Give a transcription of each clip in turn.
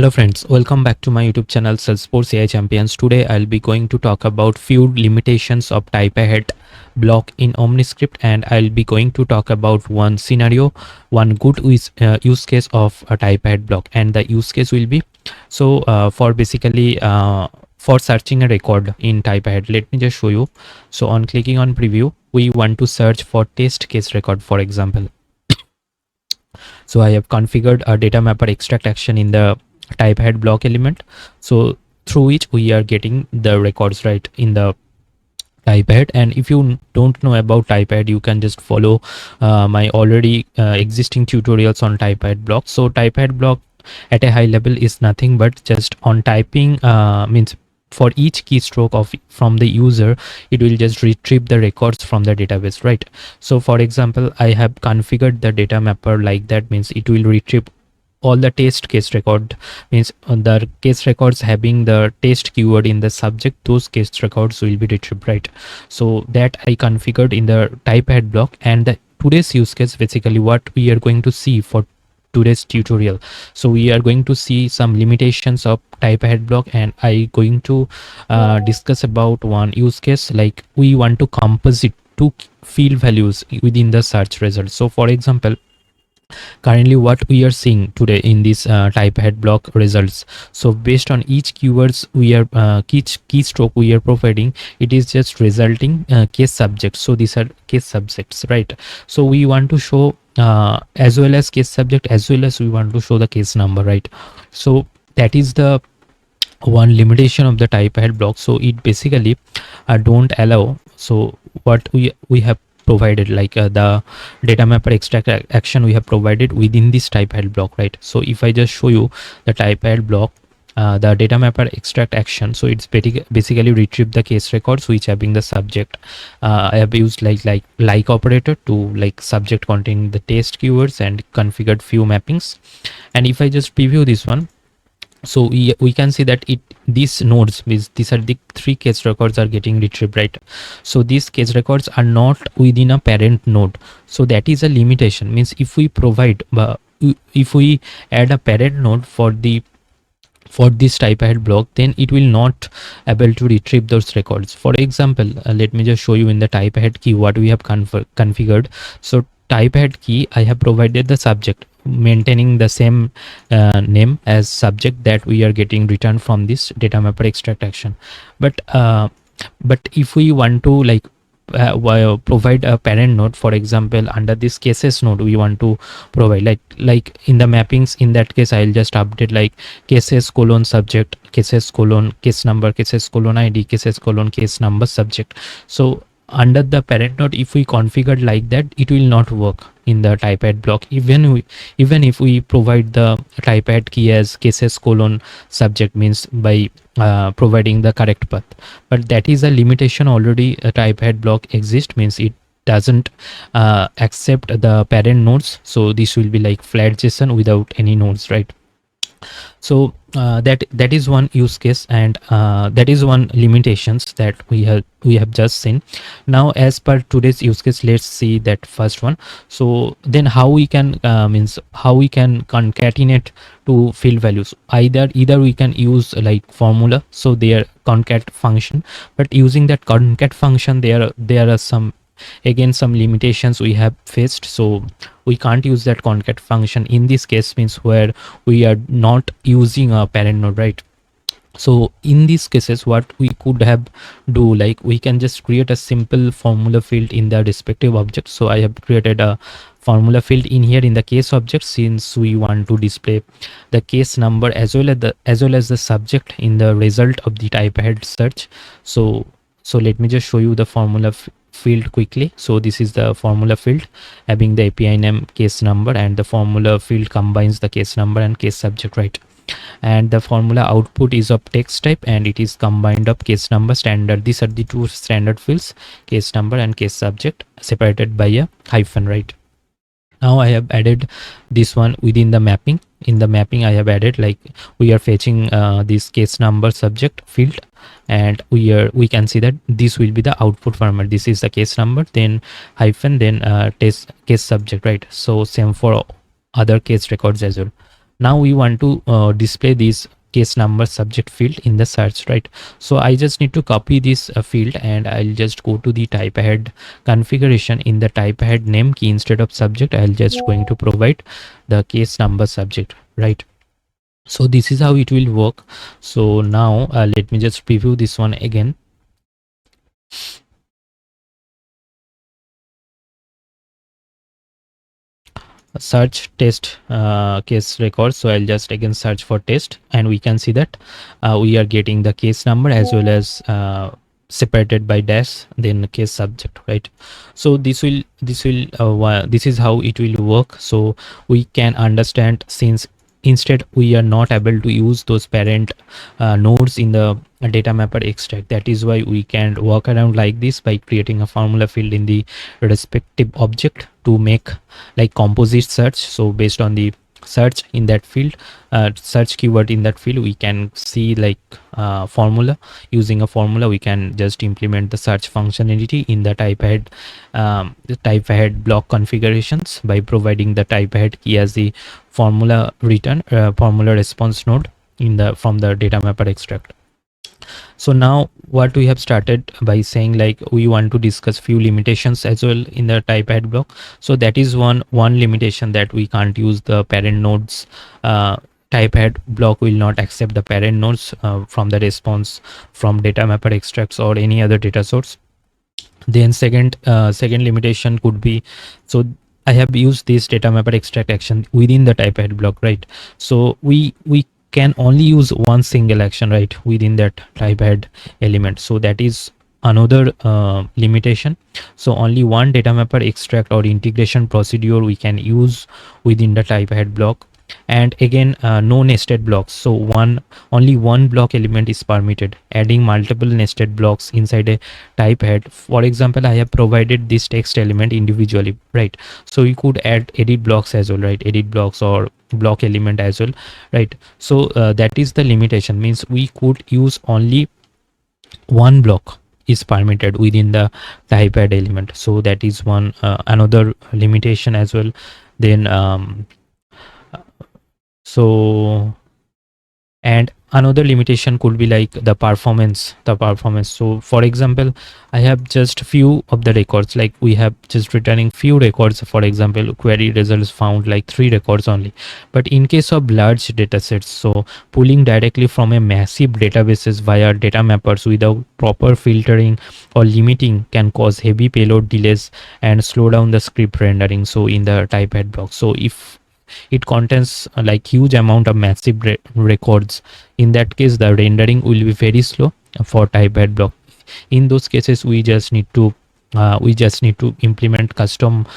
Hello friends, welcome back to my YouTube channel Salesforce AI Champions. Today I'll be going to talk about few limitations of Typeahead block in OmniScript, and I'll be going to talk about one scenario, one good use case of a Typeahead block, and the use case will be for basically for searching a record in Typeahead. Let me just show you. So on clicking on preview, we want to search for test case record, for example. So I have configured a data mapper extract action in the Typeahead block element, so through which we are getting the records right in the Typeahead. And if you don't know about Typeahead, you can just follow my already existing tutorials on Typeahead block. So Typeahead block at a high level is nothing but just on typing means for each keystroke of from the user, it will just retrieve the records from the database, right? So for example, I have configured the data mapper like that, means it will retrieve all the test case record, means the case records having the test keyword in the subject, those case records will be retrieved, right? So that I configured in the Typeahead block. And the today's use case, basically what we are going to see for today's tutorial, so we are going to see some limitations of Typeahead block, and I going to discuss about one use case, like we want to composite two field values within the search result. So for example, currently what we are seeing today in this Typeahead block results, so based on each keywords we are each keystroke we are providing, it is just resulting case subjects. So these are case subjects, right? So we want to show as well as case subject, as well as we want to show the case number, right? So that is the one limitation of the Typeahead block. So it basically don't allow, so what we have provided, like the data mapper extract action we have provided within this Typeahead block, right? So if I just show you the Typeahead block, the data mapper extract action, so it's basically retrieve the case records which having the subject. I have used like operator to like subject containing the test keywords and configured few mappings. And if I just preview this one, so we can see that these nodes, these are the three case records are getting retrieved, right? So these case records are not within a parent node, so that is a limitation. Means if we provide if we add a parent node for this Typeahead block, then it will not able to retrieve those records. For example, let me just show you in the Typeahead key what we have configured. So Typeahead key, I have provided the subject maintaining the same name as subject that we are getting returned from this data mapper extract action. But if we want to like provide a parent node, for example under this cases node, we want to provide like in the mappings, in that case I'll just update like cases colon subject, cases colon case number, cases colon id, cases colon case number subject. So under the parent node, if we configure like that, it will not work in the Typeahead block, even if we provide the Typeahead key as cases colon subject, means by providing the correct path. But that is a limitation already. A Typeahead block exists, means it doesn't accept the parent nodes, so this will be like flat JSON without any nodes, right? So that is one use case, and that is one limitations that we have just seen. Now as per today's use case, let's see that first one. So then how we can how we can concatenate two field values. Either we can use like formula, so their concat function, but using that concat function there are some limitations we have faced. So we can't use that concat function in this case, means where we are not using a parent node, right? So in these cases, what we could have do, like we can just create a simple formula field in the respective object. So I have created a formula field in here in the case object, since we want to display the case number as well as the subject in the result of the Typeahead search. So let me just show you the formula field quickly. So this is the formula field having the API name, case number, and the formula field combines the case number and case subject, right? And the formula output is of text type, and it is combined of case number standard. These are the two standard fields, case number and case subject, separated by a hyphen, right? Now I have added this one within the mapping. In the mapping I have added, like we are fetching this case number subject field, and we can see that this will be the output format. This is the case number, then hyphen, then test case subject, right? So same for other case records as well. Now we want to display this case number subject field in the search, right? So I just need to copy this field, and I'll just go to the type ahead configuration. In the type ahead name key, instead of subject, I'll just going to provide the case number subject, right? So this is how it will work. So now let me just preview this one again. Search test case record. So I'll just again search for test, and we can see that we are getting the case number as well as separated by dash, then case subject, right? So this is how it will work. So we can understand, since instead we are not able to use those parent nodes in the data mapper extract, that is why we can work around like this by creating a formula field in the respective object to make like composite search. So based on the search in that field, search keyword in that field, we can see like formula. Using a formula, we can just implement the search functionality in the type ahead block configurations by providing the type ahead key as the formula return formula response node in the from the data mapper extract. So now what we have started by saying, like, we want to discuss few limitations as well in the type ahead block. So that is one limitation, that we can't use the parent nodes. Type ahead block will not accept the parent nodes from the response from data mapper extracts or any other data source. Then second limitation could be, so I have used this data mapper extract action within the type ahead block, right? So we can only use one single action, right, within that type ahead element. So that is another limitation. So only one data mapper extract or integration procedure we can use within the type ahead block. And again, no nested blocks. So only one block element is permitted. Adding multiple nested blocks inside a type ahead, for example, I have provided this text element individually, right? So you could add edit blocks as well, right? Edit blocks or block element as well, right? So that is the limitation, means we could use only one block is permitted within the type ahead element. So that is one another limitation as well. Then so and another limitation could be like the performance. So for example, I have just few of the records, like we have just returning few records. For example, query results found like 3 records only. But in case of large data sets, so pulling directly from a massive databases via data mappers without proper filtering or limiting can cause heavy payload delays and slow down the script rendering. So in the type ahead block, so if it contains like huge amount of massive records, in that case the rendering will be very slow for type ahead block. In those cases, we just need to implement custom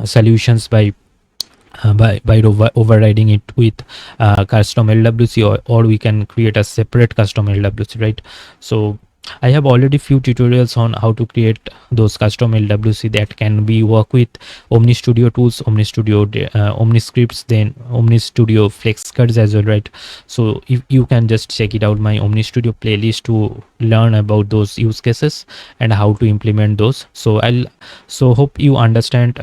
solutions by overriding it with custom LWC, or we can create a separate custom LWC, right? So I have already few tutorials on how to create those custom LWC that can be work with OmniStudio tools, OmniScripts, then OmniStudio flex cards as well, right? So if you can just check it out, my OmniStudio playlist, to learn about those use cases and how to implement those. So hope you understand.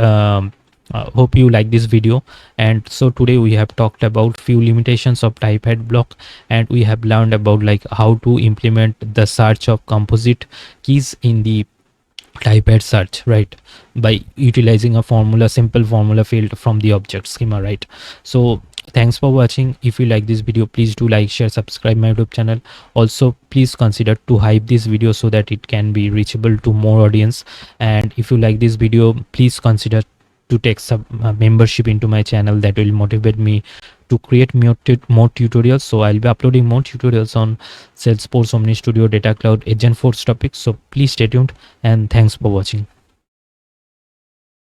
Hope you like this video. And so today we have talked about few limitations of type ahead block, and we have learned about like how to implement the search of composite keys in the type ahead search, right, by utilizing a simple formula field from the object schema, right? So thanks for watching. If you like this video, please do like, share, subscribe my YouTube channel. Also, please consider to hype this video so that it can be reachable to more audience. And if you like this video, please consider to take some membership into my channel. That will motivate me to create more tutorials. So I'll be uploading more tutorials on Salesforce Omnistudio, Data Cloud, Agentforce topics. So please stay tuned, and thanks for watching.